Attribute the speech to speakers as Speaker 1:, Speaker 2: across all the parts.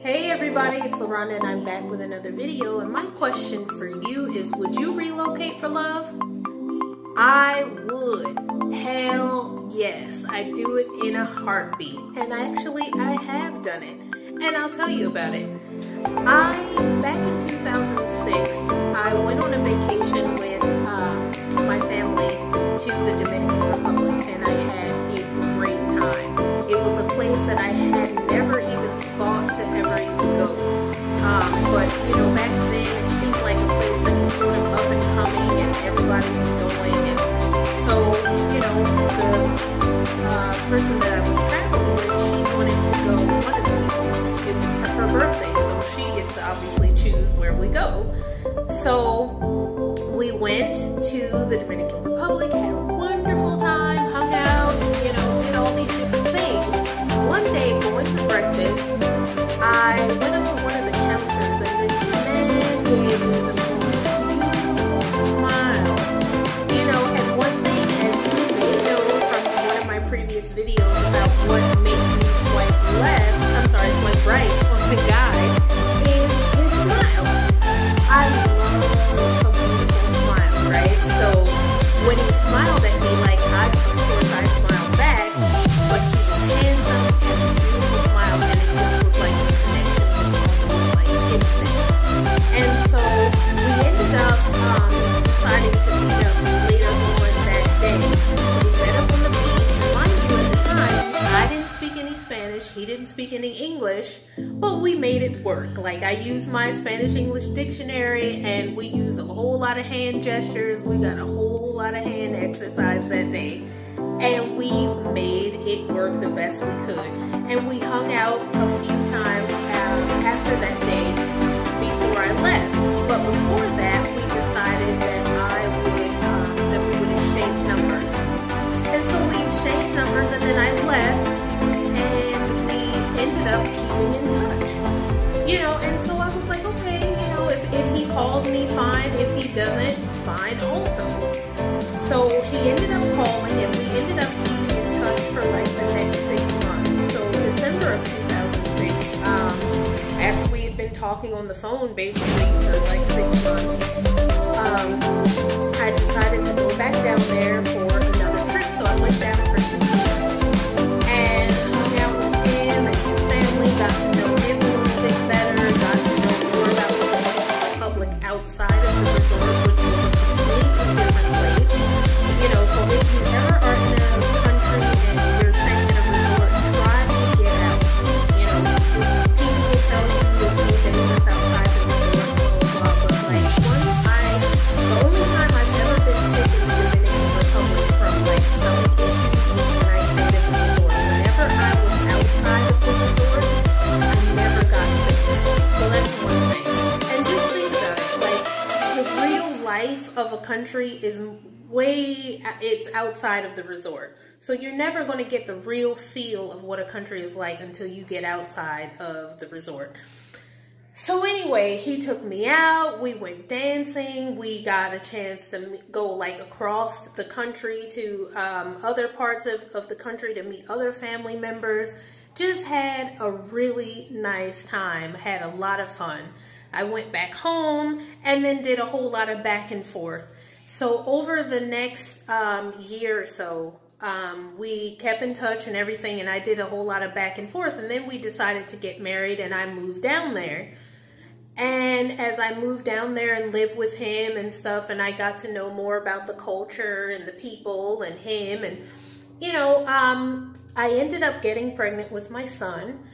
Speaker 1: Hey everybody, it's LaRonda and I'm back with another video, and my question for you is, would you relocate for love? I would. Hell yes. I do it in a heartbeat. And I have done it. And I'll tell you about it. Back in 2006, I went on a vacation with my family to the Dominican Republic, and I had a great time. It was a place that I had never even thought to ever even go. But you know, back then it seemed like a place that was sort of up and coming and everybody was going. And so, you know, the person that I was traveling with, she wanted to go. It was for her birthday, so she gets to obviously choose where we go. So we went to the Dominican Republic, had a wonderful time, hung out, you know, did all these different things. One day, going to breakfast, I went up to one of the counters and this man gave me the most beautiful smile. You know, and one thing, as you may know from one of my previous videos about what makes me swipe right on the guy, is his smile. I love a beautiful smile, right? So when he smiled at me, like of course I smiled back, but he was handsome and a beautiful smile, and it just was like the connection was like instant. And so we ended up deciding to meet up later on that day. We met up on the beach, and mind you, at the time, I didn't speak any Spanish, he didn't speak any English, but we made it work. Like, I used my Spanish-English dictionary, and we used a whole lot of hand gestures. We got a whole lot of hand exercise that day, and we made it work the best we could. And we hung out a few times after that day before I left. But before that, we decided that we would exchange numbers. And so we exchanged numbers, and then I left, and we ended up keeping in touch. You know, and so I was like, okay, you know, if he calls me, fine. If he doesn't, fine also. So he ended up calling, and we ended up keeping in touch for like the next 6 months. So December of 2006, after we had been talking on the phone basically for like 6 months, I decided to go back down there for another trip. So I went down for 2 weeks and hung out with him and his family, got to know him a little bit better, got to know more about the Dominican Republic outside of the resort, which was a completely different place. You know, so if you ever are in a country and you're staying in a resort, try to get out. You know, people will tell you this is dangerous outside the resort, blah, blah, blah. But like, the only time I've ever been sick in the Dominican Republic from like stomach issues was when I stayed at the resort. Whenever I was outside of the resort, I never got sick. So that's one thing. And just think about it, like, the real life of a country is it's outside of the resort. So you're never going to get the real feel of what a country is like until you get outside of the resort. So anyway, he took me out, we went dancing, we got a chance to go like across the country to other parts of the country to meet other family members. Just had a really nice time, had a lot of fun. I went back home and then did a whole lot of back and forth. So over the next year or so, we kept in touch and everything, and I did a whole lot of back and forth, and then we decided to get married, and I moved down there. And as I moved down there and lived with him and stuff, and I got to know more about the culture and the people and him, and you know, I ended up getting pregnant with my son.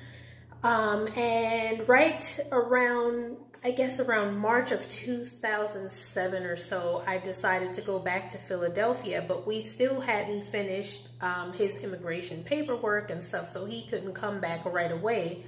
Speaker 1: And right around, I guess around March of 2007 or so, I decided to go back to Philadelphia, but we still hadn't finished his immigration paperwork and stuff, so he couldn't come back right away.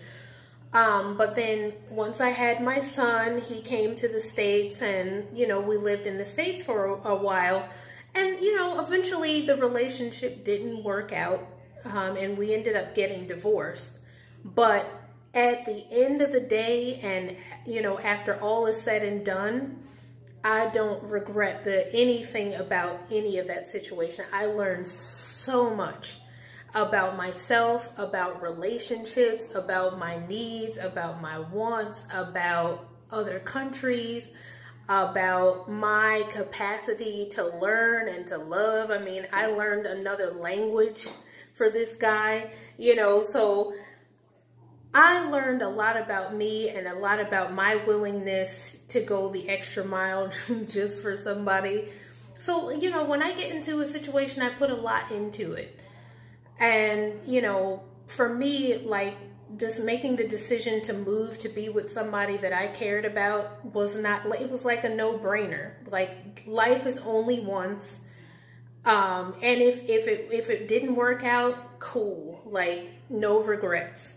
Speaker 1: But then once I had my son, he came to the States, and, you know, we lived in the States for a while, and, you know, eventually the relationship didn't work out, and we ended up getting divorced. But at the end of the day, and, you know, after all is said and done, I don't regret anything about any of that situation. I learned so much. about myself, about relationships, about my needs, about my wants, about other countries, about my capacity to learn and to love. I mean, I learned another language for this guy, you know, so I learned a lot about me and a lot about my willingness to go the extra mile just for somebody. So, you know, when I get into a situation, I put a lot into it. And, you know, for me, like, just making the decision to move to be with somebody that I cared about was not, it was like a no-brainer. Like, life is only once. And if it didn't work out, cool. Like, no regrets.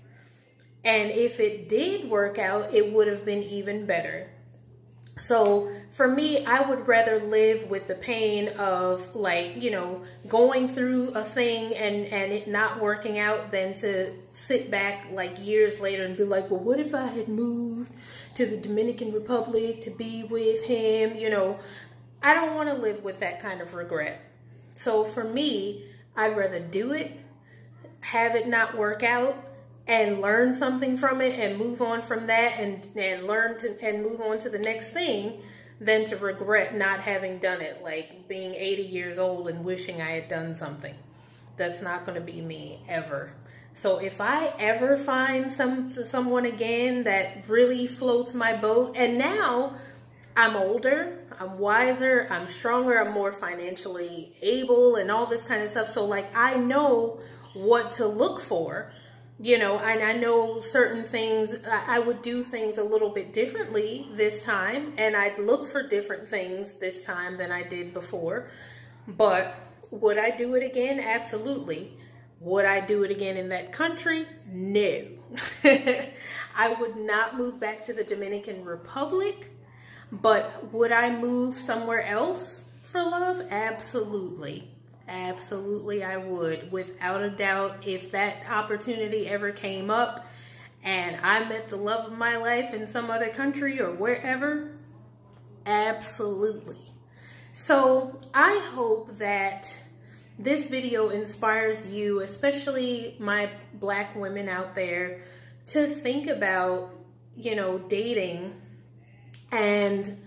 Speaker 1: And if it did work out, it would have been even better. So for me, I would rather live with the pain of, like, you know, going through a thing and it not working out than to sit back like years later and be like, well, what if I had moved to the Dominican Republic to be with him? You know, I don't want to live with that kind of regret. So for me, I'd rather do it, have it not work out, and learn something from it and move on from that and learn to and move on to the next thing than to regret not having done it, like being 80 years old and wishing I had done something. That's not going to be me ever. So if I ever find someone again that really floats my boat, and now I'm older, I'm wiser, I'm stronger, I'm more financially able and all this kind of stuff. So like, I know what to look for. You know, and I know certain things, I would do things a little bit differently this time, and I'd look for different things this time than I did before. But would I do it again? Absolutely. Would I do it again in that country? No. I would not move back to the Dominican Republic, but would I move somewhere else for love? Absolutely. Absolutely, I would, without a doubt. If that opportunity ever came up and I met the love of my life in some other country or wherever, absolutely. So I hope that this video inspires you, especially my Black women out there, to think about, you know, dating and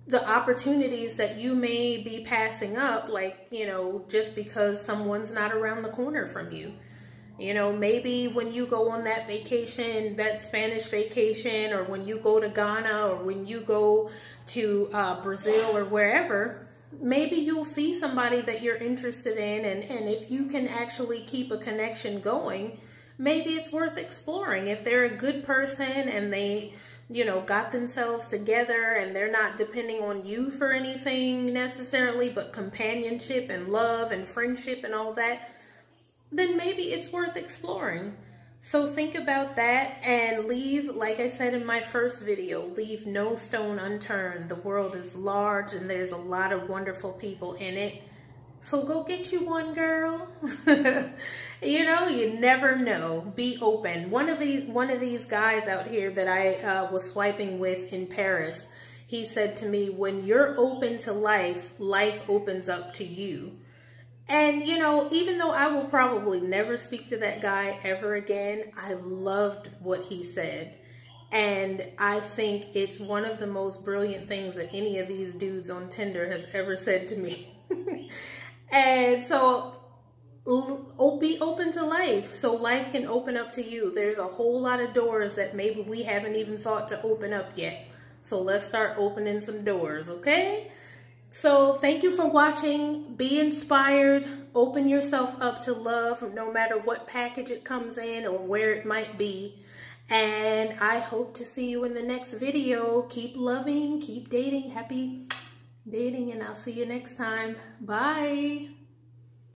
Speaker 1: the opportunities that you may be passing up, like, you know, just because someone's not around the corner from you. You know, maybe when you go on that vacation, that Spanish vacation, or when you go to Ghana, or when you go to Brazil or wherever, maybe you'll see somebody that you're interested in, and if you can actually keep a connection going, maybe it's worth exploring. If they're a good person and they, you know, got themselves together and they're not depending on you for anything necessarily, but companionship and love and friendship and all that, then maybe it's worth exploring. So think about that and leave, like I said in my first video, leave no stone unturned. The world is large and there's a lot of wonderful people in it. So go get you one, girl. You know, you never know. Be open. One of these guys out here that I was swiping with in Paris, he said to me, when you're open to life, life opens up to you. And, you know, even though I will probably never speak to that guy ever again, I loved what he said. And I think it's one of the most brilliant things that any of these dudes on Tinder has ever said to me. And so be open to life so life can open up to you. There's a whole lot of doors that maybe we haven't even thought to open up yet. So let's start opening some doors, okay? So thank you for watching. Be inspired. Open yourself up to love, no matter what package it comes in or where it might be. And I hope to see you in the next video. Keep loving, keep dating, happy dating, and I'll see you next time. Bye.